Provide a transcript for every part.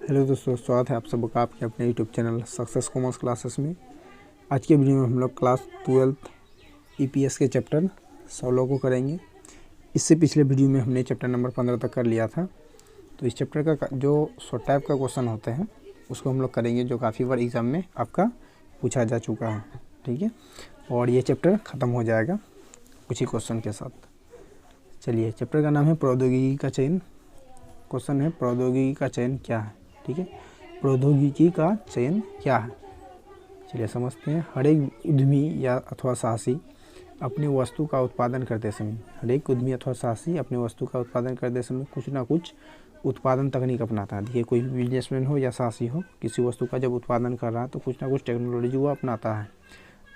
Hello दोस्तों, स्वागत है आप सबका आपके अपने YouTube channel success commerce classes में। आज के वीडियो में हम लोग क्लास 12 ईपीएस के चैप्टर 16 को करेंगे। इससे पिछले वीडियो में हमने चैप्टर नंबर 15 तक कर लिया था। तो इस चैप्टर का जो शॉर्ट टाइप का क्वेश्चन होते हैं उसको हम लोग करेंगे, जो काफ़ी बार एग्ज़ाम में आपका पूछा जा चुका है। ठीक है, और ये चैप्टर ख़त्म हो जाएगा कुछ ही क्वेश्चन के साथ। चलिए, चैप्टर का नाम है प्रौद्योगिकी का चयन। क्वेश्चन है प्रौद्योगिकी का चयन क्या है। ठीक है, प्रौद्योगिकी का चयन क्या है, चलिए समझते हैं। हर एक उद्यमी या अथवा साहसी अपनी वस्तु का उत्पादन करते समय अपनी वस्तु का उत्पादन करते समय कुछ ना कुछ उत्पादन तकनीक अपनाता है। देखिए, कोई भी बिजनेसमैन हो या साहसी हो, किसी वस्तु का जब उत्पादन कर रहा है तो कुछ ना कुछ टेक्नोलॉजी वो अपनाता है।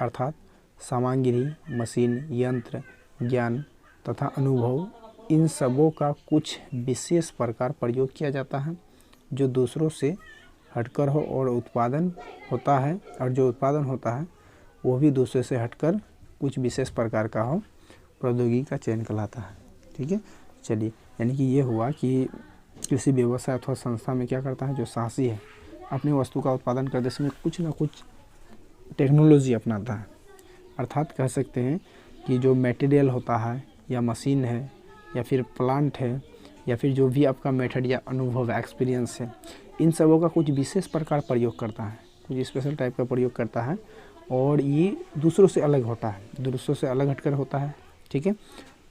अर्थात सामग्री, मशीन, यंत्र, ज्ञान तथा अनुभव, इन सबों का कुछ विशेष प्रकार प्रयोग किया जाता है जो दूसरों से हटकर हो, और जो उत्पादन होता है वो भी दूसरे से हटकर कुछ विशेष प्रकार का हो, प्रौद्योगिकी का चयन कहलाता है। ठीक है, चलिए, यानी कि ये हुआ कि किसी व्यवसाय अथवा संस्था में क्या करता है, जो साहसी है अपनी वस्तु का उत्पादन करते समय कुछ ना कुछ टेक्नोलॉजी अपनाता है। अर्थात कह सकते हैं कि जो मटेरियल होता है या मशीन है या फिर प्लांट है या फिर जो भी आपका मेथड या अनुभव एक्सपीरियंस है, इन सबों का कुछ विशेष प्रकार प्रयोग करता है, कुछ स्पेशल टाइप का प्रयोग करता है, और ये दूसरों से अलग होता है, दूसरों से अलग हटकर होता है। ठीक है,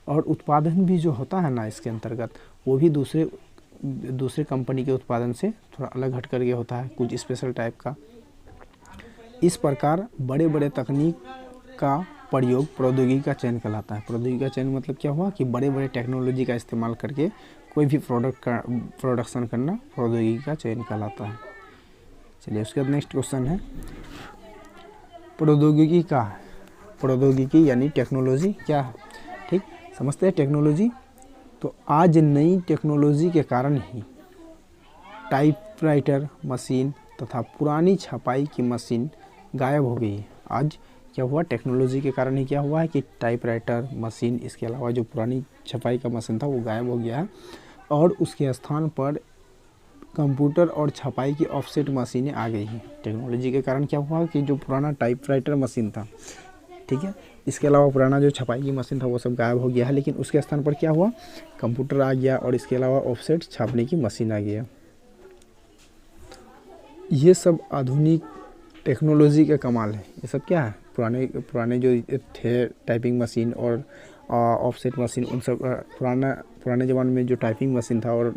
और उत्पादन भी जो होता है ना इसके अंतर्गत, वो भी दूसरे कंपनी के उत्पादन से थोड़ा अलग हट करके होता है, कुछ स्पेशल टाइप का। इस प्रकार बड़े बड़े तकनीक का प्रयोग प्रौद्योगिकी का चयन कहलाता है। प्रौद्योगिकी का चयन मतलब क्या हुआ कि बड़े बड़े टेक्नोलॉजी का इस्तेमाल करके कोई भी प्रोडक्ट का प्रोडक्शन करना प्रौद्योगिकी का चयन कहलाता है। चलिए, उसके बाद नेक्स्ट क्वेश्चन है प्रौद्योगिकी यानी टेक्नोलॉजी क्या है। ठीक, समझते हैं टेक्नोलॉजी। तो आज नई टेक्नोलॉजी के कारण ही टाइपराइटर मशीन तथा पुरानी छपाई की मशीन गायब हो गई है। आज क्या हुआ, टेक्नोलॉजी के कारण ही क्या हुआ है कि टाइपराइटर मशीन, इसके अलावा जो पुरानी छपाई का मशीन था वो गायब हो गया है, और उसके स्थान पर कंप्यूटर और छपाई की ऑफसेट मशीनें आ गई हैं। टेक्नोलॉजी के कारण क्या हुआ कि जो पुराना टाइपराइटर मशीन था, ठीक है, इसके अलावा पुराना जो छपाई की मशीन था वो सब गायब हो गया है, लेकिन उसके स्थान पर क्या हुआ, कंप्यूटर आ गया, और इसके अलावा ऑफसेट छापने की मशीन आ गया। ये सब आधुनिक टेक्नोलॉजी का कमाल है। ये सब क्या है, पुराने जो थे टाइपिंग मशीन और ऑफसेट मशीन, उन सब पुराने ज़माने में जो टाइपिंग मशीन था, और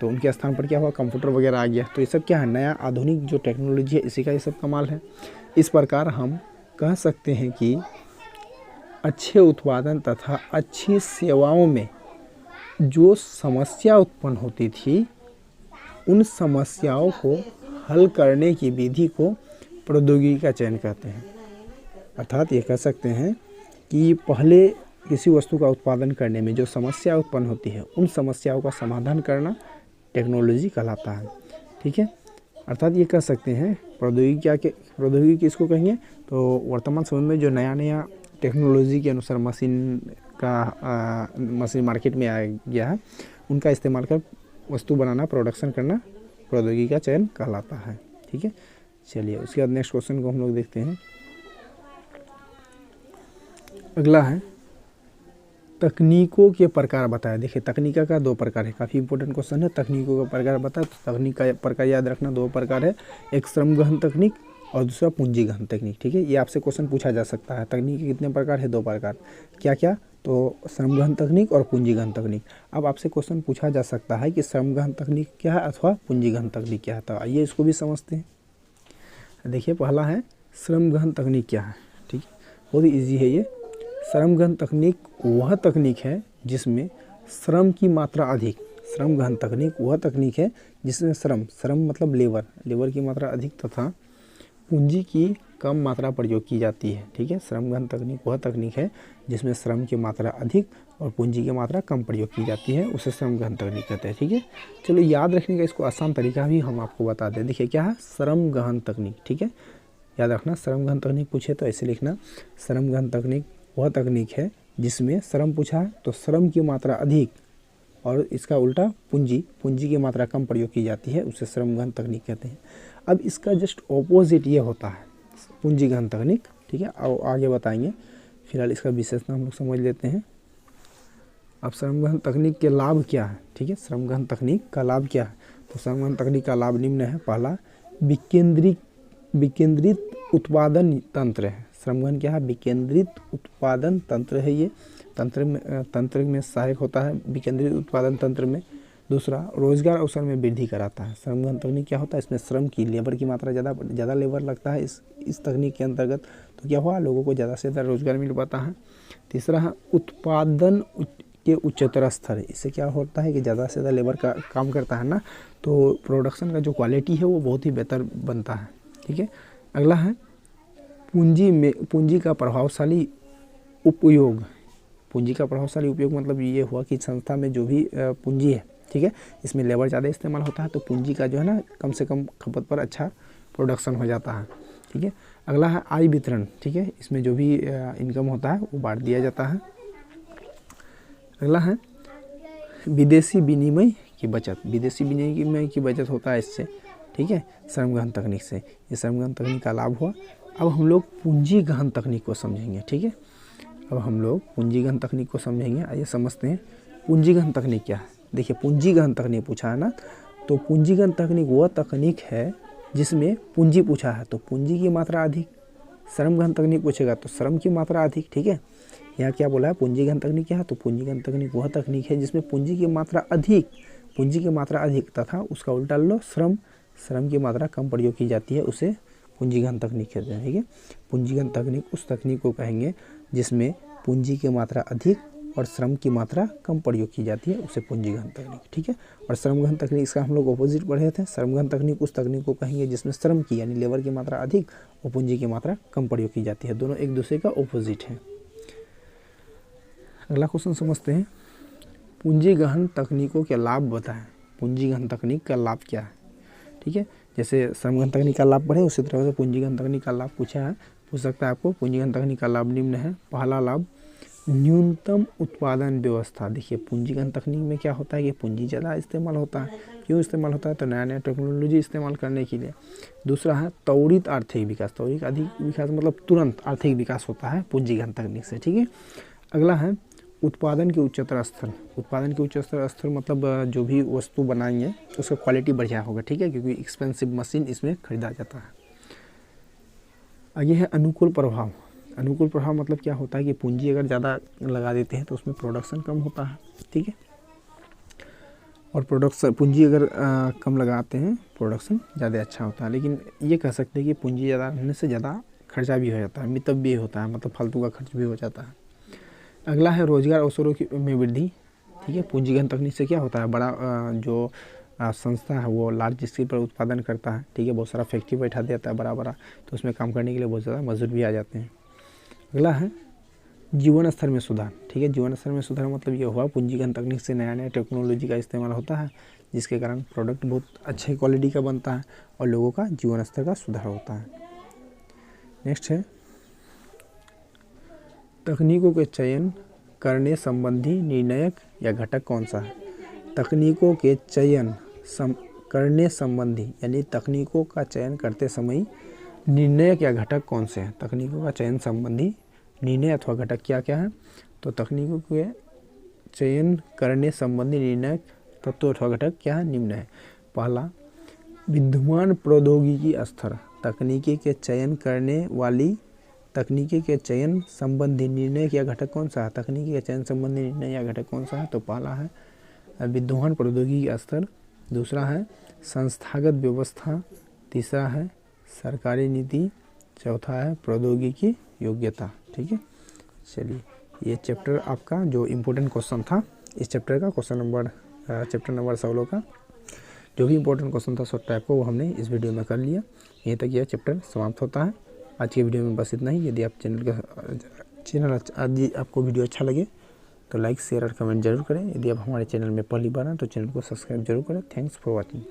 तो उनके स्थान पर क्या हुआ, कंप्यूटर वगैरह आ गया। तो ये सब क्या है, नया आधुनिक जो टेक्नोलॉजी है, इसी का ये सब कमाल है। इस प्रकार हम कह सकते हैं कि अच्छे उत्पादन तथा अच्छी सेवाओं में जो समस्या उत्पन्न होती थी, उन समस्याओं को हल करने की विधि को प्रौद्योगिकी का चयन कहते हैं। अर्थात ये कह सकते हैं कि पहले किसी वस्तु का उत्पादन करने में जो समस्या उत्पन्न होती है, उन समस्याओं का समाधान करना टेक्नोलॉजी कहलाता है। ठीक है, अर्थात ये कह सकते हैं प्रौद्योगिकी किसको कहेंगे, तो वर्तमान समय में जो नया टेक्नोलॉजी के अनुसार मशीन मार्केट में आ गया है, उनका इस्तेमाल कर वस्तु बनाना, प्रोडक्शन करना प्रौद्योगिकी का चयन कहलाता है। ठीक है, चलिए, उसके बाद नेक्स्ट क्वेश्चन को हम लोग देखते हैं। अगला है तकनीकों के प्रकार बताए। देखिए, तकनीका का दो प्रकार है, काफ़ी इंपॉर्टेंट क्वेश्चन है। तकनीकों का प्रकार बताए, तो तकनीक का प्रकार याद रखना, दो प्रकार है, एक श्रम गहन तकनीक और दूसरा पूंजी गहन तकनीक। ठीक है, ये आपसे क्वेश्चन पूछा जा सकता है। तकनीक के कितने प्रकार है, दो प्रकार, क्या क्या, तो श्रम गहन तकनीक और पूंजी गहन तकनीक। अब आपसे क्वेश्चन पूछा जा सकता है कि श्रम गहन तकनीक क्या है अथवा पूंजी गहन तकनीक क्या है। तो आइए इसको भी समझते हैं। देखिए, पहला है श्रम गहन तकनीक क्या है। ठीक है, बहुत ही ईजी है ये। श्रम गहन तकनीक वह तकनीक है जिसमें श्रम की मात्रा अधिक। श्रम गहन तकनीक वह तकनीक है जिसमें श्रम मतलब लेबर की मात्रा अधिक तथा पूंजी की कम मात्रा प्रयोग की जाती है। ठीक है, श्रम गहन तकनीक वह तकनीक है जिसमें श्रम की मात्रा अधिक और पूंजी की मात्रा कम प्रयोग की जाती है, उसे श्रम गहन तकनीक कहते हैं। ठीक है, चलो, याद रखने का इसको आसान तरीका भी हम आपको बता दें। देखिए, क्या है श्रम गहन तकनीक। ठीक है, याद रखना, श्रम गहन तकनीक पूछे तो ऐसे लिखना, श्रम गहन तकनीक वह तकनीक है जिसमें श्रम पूछा है तो श्रम की मात्रा अधिक और इसका उल्टा पूंजी, पूंजी की मात्रा कम प्रयोग की जाती है, उसे श्रम गहन तकनीक कहते हैं। अब इसका जस्ट ऑपोजिट ये होता है पूंजी गहन तकनीक, ठीक है, और आगे बताएंगे। फिलहाल इसका विशेषता हम लोग समझ लेते हैं। अब श्रम गहन तकनीक के लाभ क्या है, ठीक है, श्रम गहन तकनीक का लाभ क्या है? तो श्रम गहन तकनीक का लाभ निम्न है। पहला, विकेंद्रित उत्पादन तंत्र है। श्रम गहन क्या है? विकेंद्रित उत्पादन तंत्र है। ये तंत्र में सहायक होता है विकेंद्रित उत्पादन तंत्र में। दूसरा, रोजगार अवसर में वृद्धि कराता है। श्रम गहन तकनीक क्या होता है? इसमें श्रम की, लेबर की मात्रा ज़्यादा लेबर लगता है इस तकनीक के अंतर्गत, तो क्या हुआ, लोगों को ज़्यादा से ज़्यादा रोजगार मिल पाता है। तीसरा है उत्पादन के उच्चतर स्तर। इससे क्या होता है कि ज़्यादा से ज़्यादा लेबर का काम करता है ना, तो प्रोडक्शन का जो क्वालिटी है वो बहुत ही बेहतर बनता है, ठीक है। अगला है पूंजी का प्रभावशाली उपयोग। पूंजी का प्रभावशाली उपयोग मतलब ये हुआ कि संस्था में जो भी पूंजी है, ठीक है, इसमें लेबर ज़्यादा इस्तेमाल होता है, तो पूंजी का जो है ना कम से कम खपत पर अच्छा प्रोडक्शन हो जाता है, ठीक है। अगला है आय वितरण, ठीक है, इसमें जो भी इनकम होता है वो बांट दिया जाता है। अगला है विदेशी विनिमय की बचत। विदेशी विनिमय की बचत होता है इससे, ठीक है, श्रम गहन तकनीक से। ये श्रम गहन तकनीक का लाभ हुआ। अब हम लोग पूंजी गहन तकनीक को समझेंगे, ठीक है। अब हम लोग पूंजी गहन तकनीक को समझेंगे। आइए समझते हैं पूंजी गहन तकनीक क्या है। देखिए, पूंजी गहन तकनीक पूछा है ना, तो पूंजी गहन तकनीक वह तकनीक है जिसमें पूंजी पूछा है तो पूंजी की मात्रा अधिक, श्रम गहन तकनीक पूछेगा तो श्रम की मात्रा अधिक, ठीक है। यहाँ क्या बोला है, पूंजी गहन तकनीक क्या है? तो पूंजी गहन तकनीक वह तकनीक है जिसमें पूंजी की मात्रा अधिक तथा उसका उल्टा लो श्रम की मात्रा कम प्रयोग की जाती है, उसे पूंजी गहन तकनीक कहते हैं, ठीक है। पूंजी गहन तकनीक उस तकनीक को कहेंगे जिसमें पूंजी की मात्रा अधिक और श्रम की मात्रा कम प्रयोग की जाती है, उसे पूंजी गहन तकनीक, ठीक है। और श्रम गहन तकनीक इसका हम लोग ऑपोजिट पढ़े थे। श्रम गहन तकनीक उस तकनीक को कहेंगे जिसमें श्रम की यानी लेबर की मात्रा अधिक और पूंजी की मात्रा कम प्रयोग की जाती है, दोनों एक दूसरे का ऑपोजिट है। अगला क्वेश्चन समझते हैं, पूंजी गहन तकनीकों के लाभ बताएं। पूंजी गहन तकनीक का लाभ क्या है, ठीक है। जैसे श्रम गहन तकनीक का लाभ पढ़े उसी तरह से पूंजी गहन तकनीक का लाभ पूछ सकता है आपको। पूंजी गहन तकनीक का लाभ निम्न है। पहला लाभ, न्यूनतम उत्पादन व्यवस्था। देखिए, पूंजी गहन तकनीक में क्या होता है कि पूंजी ज़्यादा इस्तेमाल होता है। क्यों इस्तेमाल होता है? तो नया नया टेक्नोलॉजी इस्तेमाल करने के लिए। दूसरा है त्वरित आर्थिक विकास। त्वरित अधिक विकास मतलब तुरंत आर्थिक विकास होता है पूंजी गहन तकनीक से, ठीक है। अगला है उत्पादन के उच्चतर स्तर। उत्पादन के उच्चतर स्तर मतलब जो भी वस्तु बनाएंगे उसका क्वालिटी बढ़िया होगा, ठीक है, क्योंकि एक्सपेंसिव मशीन इसमें खरीदा जाता है। आगे है अनुकूल प्रभाव। अनुकूल प्रभाव मतलब क्या होता है कि पूंजी अगर ज़्यादा लगा देते हैं तो उसमें प्रोडक्शन कम होता है, ठीक है, और पूंजी अगर कम लगाते हैं प्रोडक्शन ज़्यादा अच्छा होता है। लेकिन ये कह सकते हैं कि पूंजी ज़्यादा होने से ज़्यादा खर्चा भी हो जाता है, मितव्यय भी होता है, मतलब फालतू का खर्च भी हो जाता है। अगला है रोजगार अवसरों में वृद्धि, ठीक है। पूंजी गहन तकनीक से क्या होता है, बड़ा जो संस्था है वो लार्ज स्केल पर उत्पादन करता है, ठीक है, बहुत सारा फैक्ट्री बैठा देता है बड़ा, तो उसमें काम करने के लिए बहुत ज़्यादा मजदूर भी आ जाते हैं। अगला है जीवन स्तर में सुधार, ठीक है। जीवन स्तर में सुधार मतलब ये हुआ पूंजी गहन तकनीक से नया नया टेक्नोलॉजी का इस्तेमाल होता है, जिसके कारण प्रोडक्ट बहुत अच्छे क्वालिटी का बनता है और लोगों का जीवन स्तर का सुधार होता है। नेक्स्ट है तकनीकों के चयन करने संबंधी निर्णायक या घटक कौन सा है? तकनीकों के चयन करने संबंधी यानी तकनीकों का चयन करते समय निर्णायक या घटक कौन से हैं? तकनीकों का चयन संबंधी निर्णय अथवा घटक क्या क्या है? तो तकनीकों के चयन करने संबंधी निर्णायक तत्व अथवा घटक क्या है? निम्न है। पहला, विद्यमान प्रौद्योगिकी स्तर। तकनीकी के चयन करने वाली तकनीकी के चयन संबंधी निर्णय या घटक कौन सा है? तकनीकी के चयन संबंधी निर्णय या घटक कौन सा है? तो पहला है विद्यमान प्रौद्योगिकी स्तर, दूसरा है संस्थागत व्यवस्था, तीसरा है सरकारी नीति, चौथा है प्रौद्योगिकी योग्यता, ठीक है। चलिए, ये चैप्टर आपका जो इम्पोर्टेंट क्वेश्चन था इस चैप्टर का चैप्टर नंबर 16 का जो भी इम्पोर्टेंट क्वेश्चन था शॉर्ट टाइप को वो हमने इस वीडियो में कर लिया। यहीं तक यह चैप्टर समाप्त होता है। आज के वीडियो में बस इतना ही। यदि आप यदि आपको वीडियो अच्छा लगे तो लाइक शेयर और कमेंट जरूर करें। यदि आप हमारे चैनल में पहली बार हैं तो चैनल को सब्सक्राइब जरूर करें। Thanks for watching.